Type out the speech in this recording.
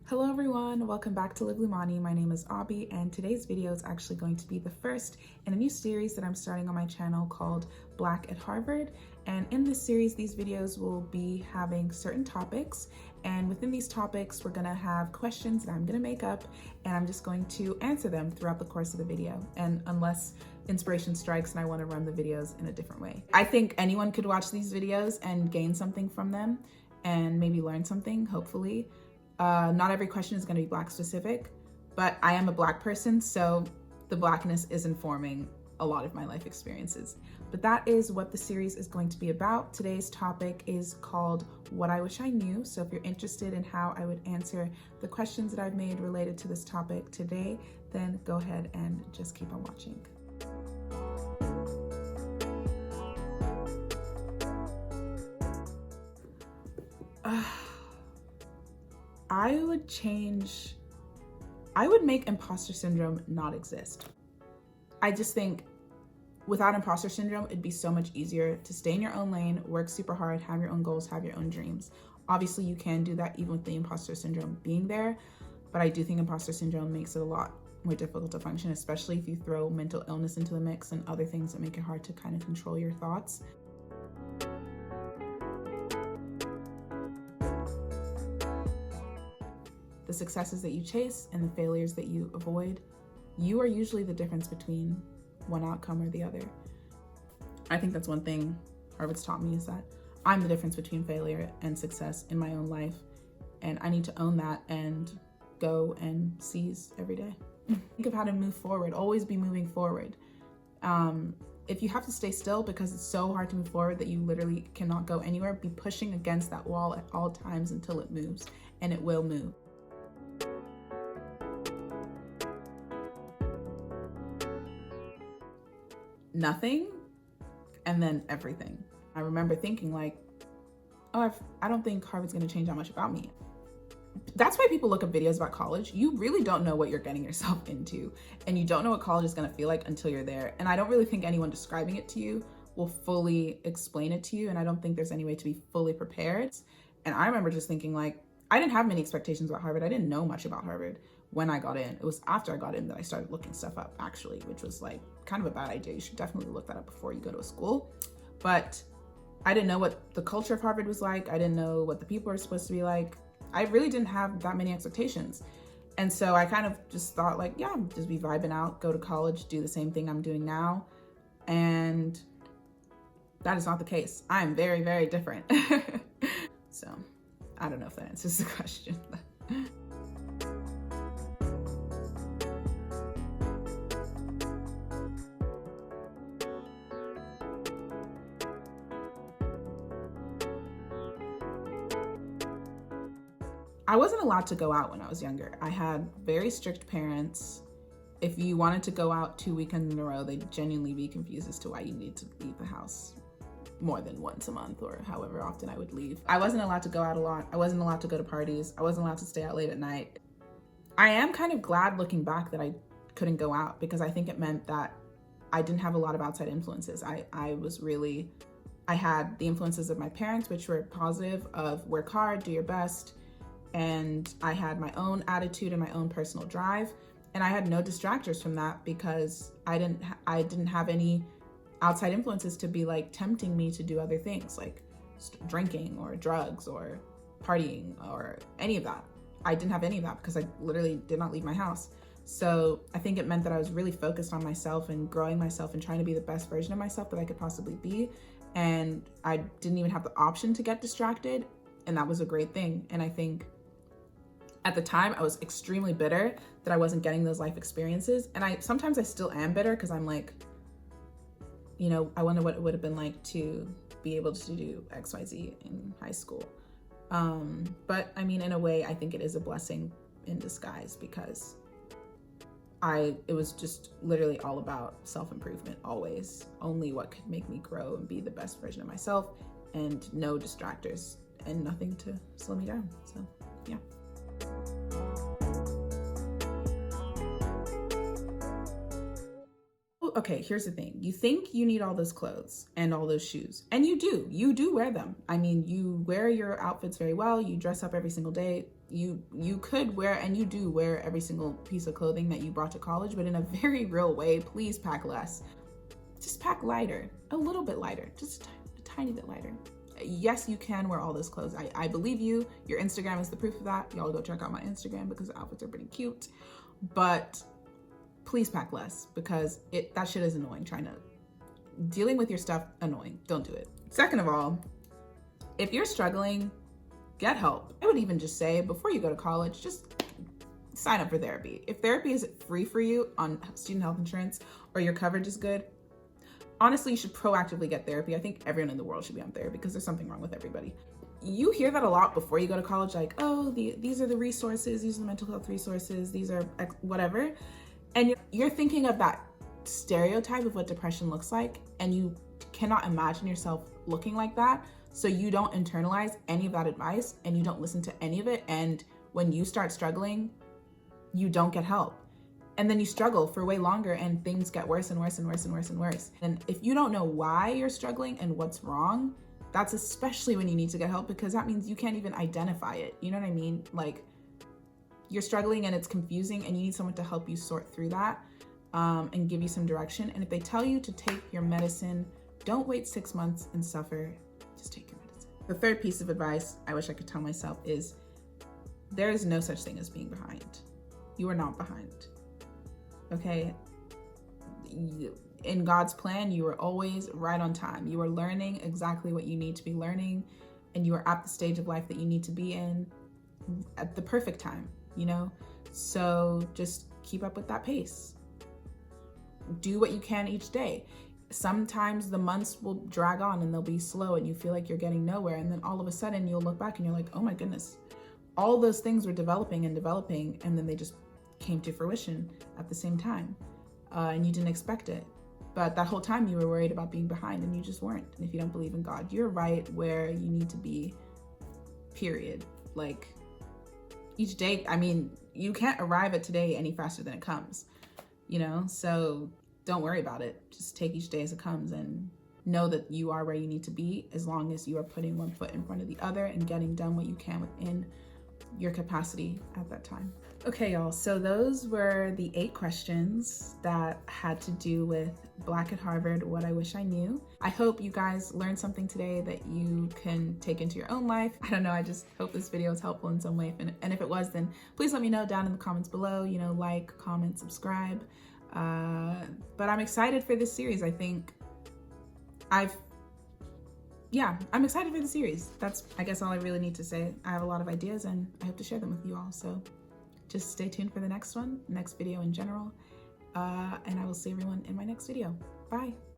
Hello everyone, welcome back to Live Lumani. My name is Abby and today's video is actually going to be the first in a new series that I'm starting on my channel called Black at Harvard. And in this series, these videos will be having certain topics, and within these topics, we're gonna have questions that I'm gonna make up and I'm just going to answer them throughout the course of the video. And unless inspiration strikes and I wanna run the videos in a different way. I think anyone could watch these videos and gain something from them and maybe learn something, hopefully. Not every question is going to be Black specific, but I am a Black person, so the Blackness is informing a lot of my life experiences. But that is what the series is going to be about. Today's topic is called What I Wish I Knew. So if you're interested in how I would answer the questions that I've made related to this topic today, then go ahead and just keep on watching. I would make imposter syndrome not exist. I just think without imposter syndrome, it'd be so much easier to stay in your own lane, work super hard, have your own goals, have your own dreams. Obviously, you can do that even with the imposter syndrome being there, but I do think imposter syndrome makes it a lot more difficult to function, especially if you throw mental illness into the mix and other things that make it hard to kind of control your thoughts. The successes that you chase and the failures that you avoid, you are usually the difference between one outcome or the other. I think that's one thing Harvard's taught me, is that I'm the difference between failure and success in my own life. And I need to own that and go and seize every day. Think of how to move forward, always be moving forward. If you have to stay still because it's so hard to move forward that you literally cannot go anywhere, be pushing against that wall at all times until it moves, and it will move. Nothing and then everything. I remember thinking like, oh, I don't think Harvard's gonna change that much about me. That's why people look up videos about college. You really don't know what you're getting yourself into, and you don't know what college is gonna feel like until you're there. And I don't really think anyone describing it to you will fully explain it to you, and I don't think there's any way to be fully prepared. And I remember just thinking like, I didn't have many expectations about Harvard. I didn't know much about Harvard when I got in. It was after I got in that I started looking stuff up, actually, which was like kind of a bad idea. You should definitely look that up before you go to a school. But I didn't know what the culture of Harvard was like. I didn't know what the people were supposed to be like. I really didn't have that many expectations. And so I kind of just thought like, yeah, just be vibing out, go to college, do the same thing I'm doing now. And that is not the case. I'm very, very different. So I don't know if that answers the question. I wasn't allowed to go out when I was younger. I had very strict parents. If you wanted to go out 2 weekends in a row, they'd genuinely be confused as to why you need to leave the house more than once a month or however often I would leave. I wasn't allowed to go out a lot. I wasn't allowed to go to parties. I wasn't allowed to stay out late at night. I am kind of glad looking back that I couldn't go out, because I think it meant that I didn't have a lot of outside influences. I had the influences of my parents, which were positive, of work hard, do your best. And I had my own attitude and my own personal drive. And I had no distractors from that because I didn't have any outside influences to be like tempting me to do other things like drinking or drugs or partying or any of that. I didn't have any of that because I literally did not leave my house. So I think it meant that I was really focused on myself and growing myself and trying to be the best version of myself that I could possibly be. And I didn't even have the option to get distracted. And that was a great thing. And I think at the time I was extremely bitter that I wasn't getting those life experiences. And sometimes I still am bitter because I'm like, you know, I wonder what it would have been like to be able to do XYZ in high school. But I mean, in a way, I think it is a blessing in disguise because it was just literally all about self-improvement, always. Only what could make me grow and be the best version of myself, and no distractors and nothing to slow me down. So yeah. Okay, here's the thing. You think you need all those clothes and all those shoes, and you do wear them. I mean, you wear your outfits very well. You dress up every single day. You could wear, and you do wear, every single piece of clothing that you brought to college, but in a very real way. Please pack less. Just pack lighter, a little bit lighter, just a tiny bit lighter. Yes, you can wear all those clothes. I believe you. Your Instagram is the proof of that. Y'all go check out my Instagram because the outfits are pretty cute. But please pack less, because that shit is annoying. Dealing with your stuff, annoying. Don't do it. Second of all, if you're struggling, get help. I would even just say, before you go to college, just sign up for therapy. If therapy is free for you on student health insurance, or your coverage is good, honestly, you should proactively get therapy. I think everyone in the world should be on therapy, because there's something wrong with everybody. You hear that a lot before you go to college, like, oh, these are the resources, these are the mental health resources, these are whatever. And you're thinking of that stereotype of what depression looks like, and you cannot imagine yourself looking like that. So you don't internalize any of that advice, and you don't listen to any of it. And when you start struggling, you don't get help. And then you struggle for way longer, and things get worse and worse and worse and worse and worse. And if you don't know why you're struggling and what's wrong, that's especially when you need to get help, because that means you can't even identify it. You know what I mean? Like, you're struggling and it's confusing, and you need someone to help you sort through that, and give you some direction. And if they tell you to take your medicine, don't wait 6 months and suffer. Just take your medicine. The third piece of advice I wish I could tell myself is, there is no such thing as being behind. You are not behind. Okay? In God's plan, you are always right on time. You are learning exactly what you need to be learning, and you are at the stage of life that you need to be in at the perfect time, you know? So just keep up with that pace. Do what you can each day. Sometimes the months will drag on and they'll be slow, and you feel like you're getting nowhere. And then all of a sudden you'll look back and you're like, oh my goodness, all those things were developing, and then they just came to fruition at the same time. And you didn't expect it. But that whole time you were worried about being behind, and you just weren't. And if you don't believe in God, you're right where you need to be, period. Like, each day, I mean, you can't arrive at today any faster than it comes, you know? So don't worry about it. Just take each day as it comes, and know that you are where you need to be, as long as you are putting one foot in front of the other and getting done what you can within your capacity at that time. Okay, y'all, so those were the 8 questions that had to do with Black at Harvard, what I wish I knew. I hope you guys learned something today that you can take into your own life. I don't know, I just hope this video was helpful in some way. And if it was, then please let me know down in the comments below, you know, like, comment, subscribe. But I'm excited for this series. I think I'm excited for the series. That's, I guess, all I really need to say. I have a lot of ideas, and I hope to share them with you all. So just stay tuned for the next one, next video in general. And I will see everyone in my next video. Bye.